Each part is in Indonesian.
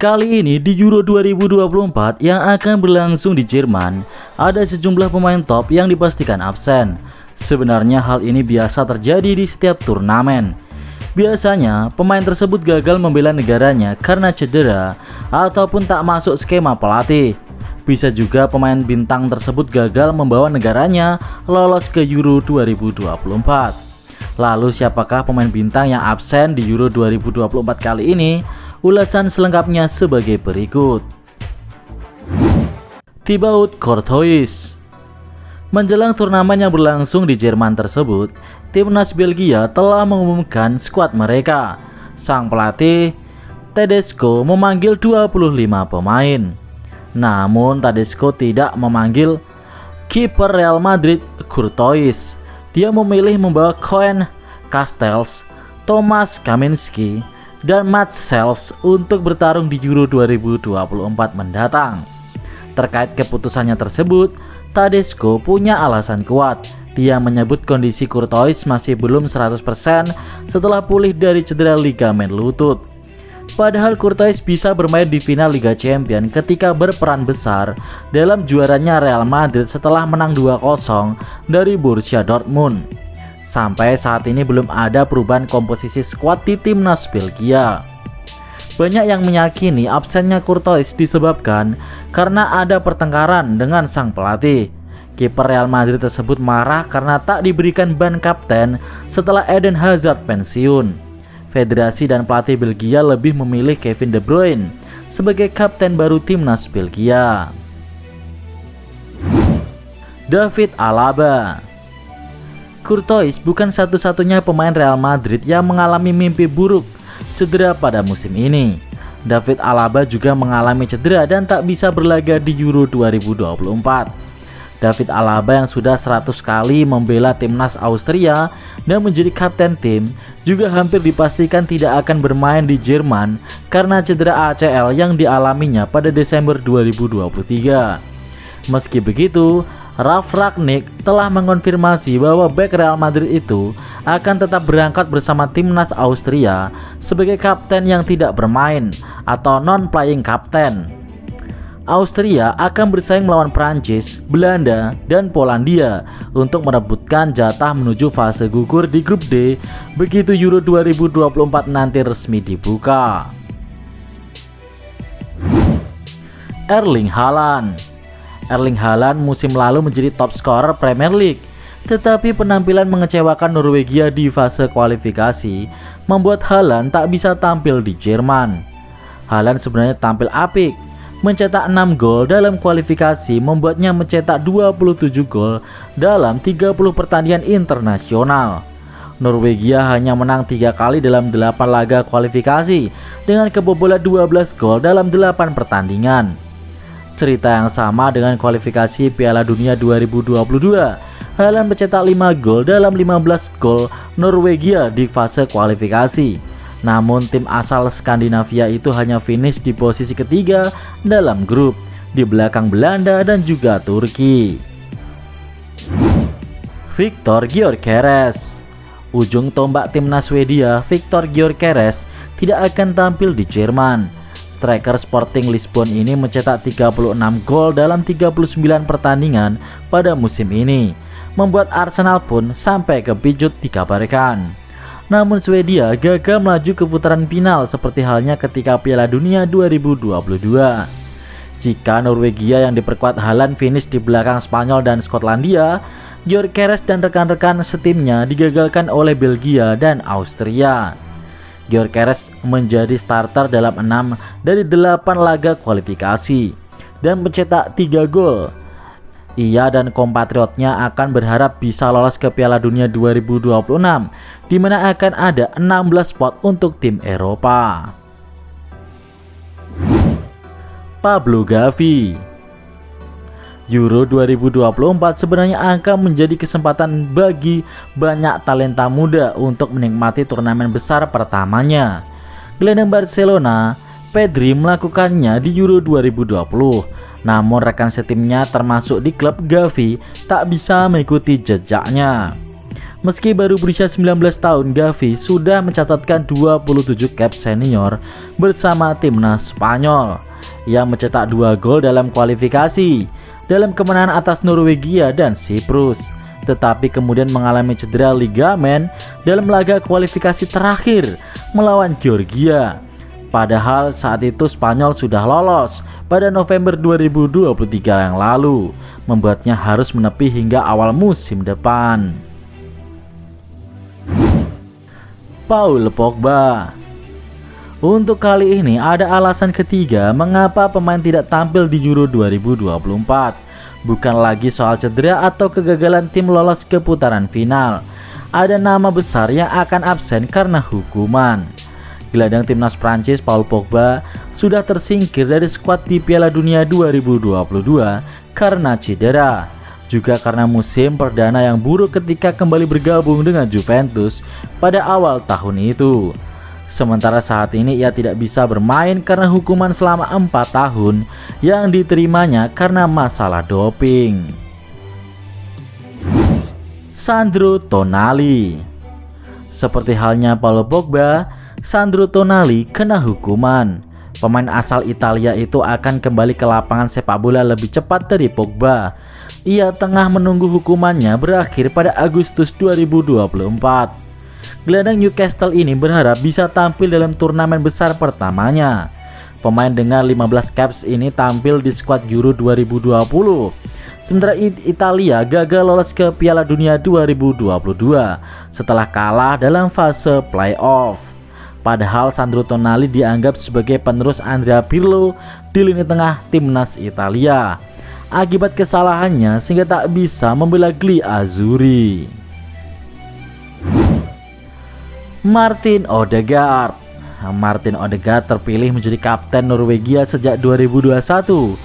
Kali ini di Euro 2024 yang akan berlangsung di Jerman, ada sejumlah pemain top yang dipastikan absen. Sebenarnya hal ini biasa terjadi di setiap turnamen. Biasanya pemain tersebut gagal membela negaranya karena cedera ataupun tak masuk skema pelatih. Bisa juga pemain bintang tersebut gagal membawa negaranya lolos ke Euro 2024. Lalu siapakah pemain bintang yang absen di Euro 2024 kali ini? Ulasan selengkapnya sebagai berikut. Thibaut Courtois. Menjelang turnamen yang berlangsung di Jerman tersebut, timnas Belgia telah mengumumkan skuad mereka. Sang pelatih Tedesco memanggil 25 pemain. Namun Tedesco tidak memanggil kiper Real Madrid Courtois. Dia memilih membawa Koen Castells, Thomas Kaminski, dan Mats Sels untuk bertarung di Euro 2024 mendatang. Terkait keputusannya tersebut, Tedesco punya alasan kuat. Dia menyebut kondisi Courtois masih belum 100% setelah pulih dari cedera ligamen lutut. Padahal Courtois bisa bermain di final Liga Champions ketika berperan besar dalam juaranya Real Madrid setelah menang 2-0 dari Borussia Dortmund. Sampai saat ini belum ada perubahan komposisi skuad di timnas Belgia. Banyak yang meyakini absennya Courtois disebabkan karena ada pertengkaran dengan sang pelatih. Kiper Real Madrid tersebut marah karena tak diberikan ban kapten setelah Eden Hazard pensiun. Federasi dan pelatih Belgia lebih memilih Kevin De Bruyne sebagai kapten baru timnas Belgia. David Alaba. Courtois bukan satu-satunya pemain Real Madrid yang mengalami mimpi buruk cedera pada musim ini. David Alaba juga mengalami cedera dan tak bisa berlaga di Euro 2024. David Alaba yang sudah 100 kali membela timnas Austria dan menjadi kapten tim juga hampir dipastikan tidak akan bermain di Jerman karena cedera ACL yang dialaminya pada Desember 2023. Meski begitu, Ralf Rangnick telah mengonfirmasi bahwa bek Real Madrid itu akan tetap berangkat bersama timnas Austria sebagai kapten yang tidak bermain atau non-playing kapten. Austria akan bersaing melawan Prancis, Belanda, dan Polandia untuk merebutkan jatah menuju fase gugur di grup D begitu Euro 2024 nanti resmi dibuka. Erling Haaland. Erling Haaland musim lalu menjadi top scorer Premier League, tetapi penampilan mengecewakan Norwegia di fase kualifikasi membuat Haaland tak bisa tampil di Jerman. Haaland sebenarnya tampil apik, mencetak 6 gol dalam kualifikasi, membuatnya mencetak 27 gol dalam 30 pertandingan internasional. Norwegia hanya menang 3 kali dalam 8 laga kualifikasi dengan kebobolan 12 gol dalam 8 pertandingan. Cerita yang sama dengan kualifikasi Piala Dunia 2022. Haaland mencetak 5 gol dalam 15 gol Norwegia di fase kualifikasi. Namun tim asal Skandinavia itu hanya finish di posisi ketiga dalam grup, di belakang Belanda dan juga Turki. Viktor Gyökeres. Ujung tombak timnas Swedia, Viktor Gyökeres tidak akan tampil di Jerman. Striker Sporting Lisbon ini mencetak 36 gol dalam 39 pertandingan pada musim ini, membuat Arsenal pun sampai kepijut dikabarkan. Namun Swedia gagal melaju ke putaran final seperti halnya ketika Piala Dunia 2022. Jika Norwegia yang diperkuat Haaland finish di belakang Spanyol dan Skotlandia, Gyökeres dan rekan-rekan setimnya digagalkan oleh Belgia dan Austria. Gyökeres menjadi starter dalam 6 dari 8 laga kualifikasi dan mencetak 3 gol. Ia dan kompatriotnya akan berharap bisa lolos ke Piala Dunia 2026, di mana akan ada 16 spot untuk tim Eropa. Pablo Gavi. Euro 2024 sebenarnya akan menjadi kesempatan bagi banyak talenta muda untuk menikmati turnamen besar pertamanya. Gelandang Barcelona, Pedri melakukannya di Euro 2020. Namun rekan setimnya termasuk di klub Gavi tak bisa mengikuti jejaknya. Meski baru berusia 19 tahun, Gavi sudah mencatatkan 27 caps senior bersama timnas Spanyol. Ia mencetak 2 gol dalam kualifikasi dalam kemenangan atas Norwegia dan Siprus, tetapi kemudian mengalami cedera ligamen dalam laga kualifikasi terakhir melawan Georgia. Padahal saat itu Spanyol sudah lolos pada November 2023 yang lalu, membuatnya harus menepi hingga awal musim depan. Paul Pogba. Untuk kali ini ada alasan ketiga mengapa pemain tidak tampil di Euro 2024. Bukan lagi soal cedera atau kegagalan tim lolos ke putaran final. Ada nama besar yang akan absen karena hukuman. Gelandang timnas Prancis Paul Pogba sudah tersingkir dari skuad di Piala Dunia 2022 karena cedera. Juga karena musim perdana yang buruk ketika kembali bergabung dengan Juventus pada awal tahun itu. Sementara saat ini ia tidak bisa bermain karena hukuman selama 4 tahun yang diterimanya karena masalah doping. Sandro Tonali. Seperti halnya Paul Pogba, Sandro Tonali kena hukuman. Pemain asal Italia itu akan kembali ke lapangan sepak bola lebih cepat dari Pogba. Ia tengah menunggu hukumannya berakhir pada Agustus 2024. Gelandang Newcastle ini berharap bisa tampil dalam turnamen besar pertamanya. Pemain dengan 15 caps ini tampil di skuad Euro 2020. Sementara Italia gagal lolos ke Piala Dunia 2022 setelah kalah dalam fase playoff. Padahal Sandro Tonali dianggap sebagai penerus Andrea Pirlo di lini tengah timnas Italia. Akibat kesalahannya sehingga tak bisa membela Gli Azzurri. Martin Odegaard. Martin Odegaard terpilih menjadi kapten Norwegia sejak 2021.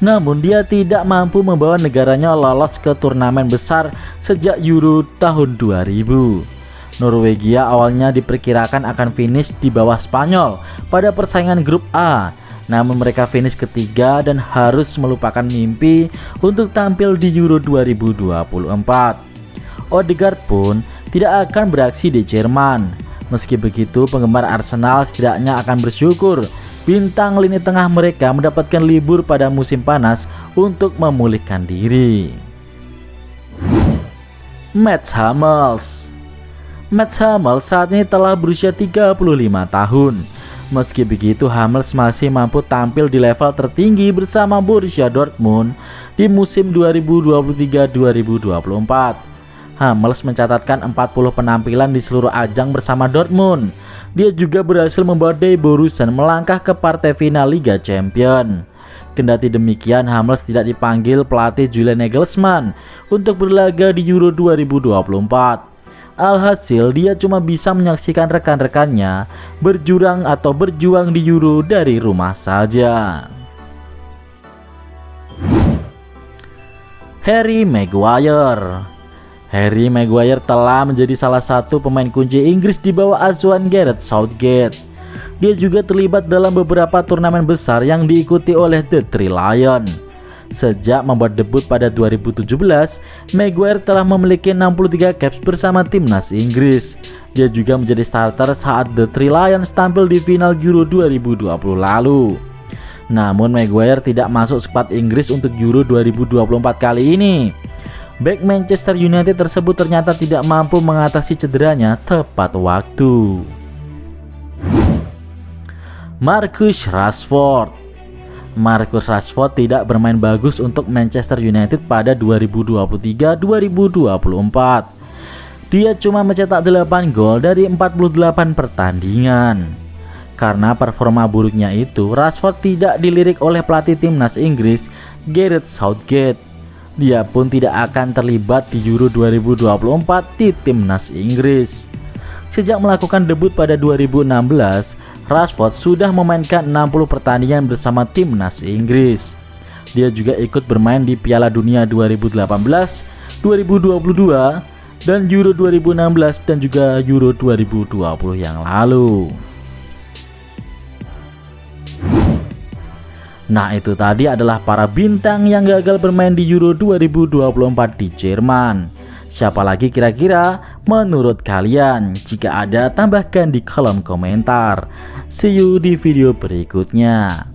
Namun dia tidak mampu membawa negaranya lolos ke turnamen besar sejak Euro tahun 2000. Norwegia awalnya diperkirakan akan finish di bawah Spanyol pada persaingan grup A. Namun mereka finish ketiga dan harus melupakan mimpi untuk tampil di Euro 2024. Odegaard pun tidak akan beraksi di Jerman. Meski begitu, penggemar Arsenal setidaknya akan bersyukur bintang lini tengah mereka mendapatkan libur pada musim panas untuk memulihkan diri. Mats Hummels. Mats Hummels saat ini telah berusia 35 tahun. Meski begitu, Hummels masih mampu tampil di level tertinggi bersama Borussia Dortmund di musim 2023-2024. Hummels mencatatkan 40 penampilan di seluruh ajang bersama Dortmund. Dia juga berhasil membawa Die Borussen melangkah ke partai final Liga Champions. Kendati demikian, Hummels tidak dipanggil pelatih Julian Nagelsmann untuk berlaga di Euro 2024. Alhasil dia cuma bisa menyaksikan rekan-rekannya berjuang di Euro dari rumah saja. Harry Maguire. Harry Maguire telah menjadi salah satu pemain kunci Inggris di bawah asuhan Gareth Southgate. Dia juga terlibat dalam beberapa turnamen besar yang diikuti oleh The Three Lions. Sejak membuat debut pada 2017, Maguire telah memiliki 63 caps bersama timnas Inggris. Dia juga menjadi starter saat The Three Lions tampil di final Euro 2020 lalu. Namun Maguire tidak masuk skuad Inggris untuk Euro 2024 kali ini. Bek Manchester United tersebut ternyata tidak mampu mengatasi cederanya tepat waktu. Marcus Rashford. Marcus Rashford tidak bermain bagus untuk Manchester United pada 2023-2024. Dia cuma mencetak 8 gol dari 48 pertandingan. Karena performa buruknya itu, Rashford tidak dilirik oleh pelatih timnas Inggris Gareth Southgate. Dia pun tidak akan terlibat di Euro 2024 di timnas Inggris. Sejak melakukan debut pada 2016, Rashford sudah memainkan 60 pertandingan bersama timnas Inggris. Dia juga ikut bermain di Piala Dunia 2018, 2022, dan Euro 2016 dan juga Euro 2020 yang lalu. Nah, itu tadi adalah para bintang yang gagal bermain di Euro 2024 di Jerman. Siapa lagi kira-kira menurut kalian? Jika ada, tambahkan di kolom komentar. See you di video berikutnya.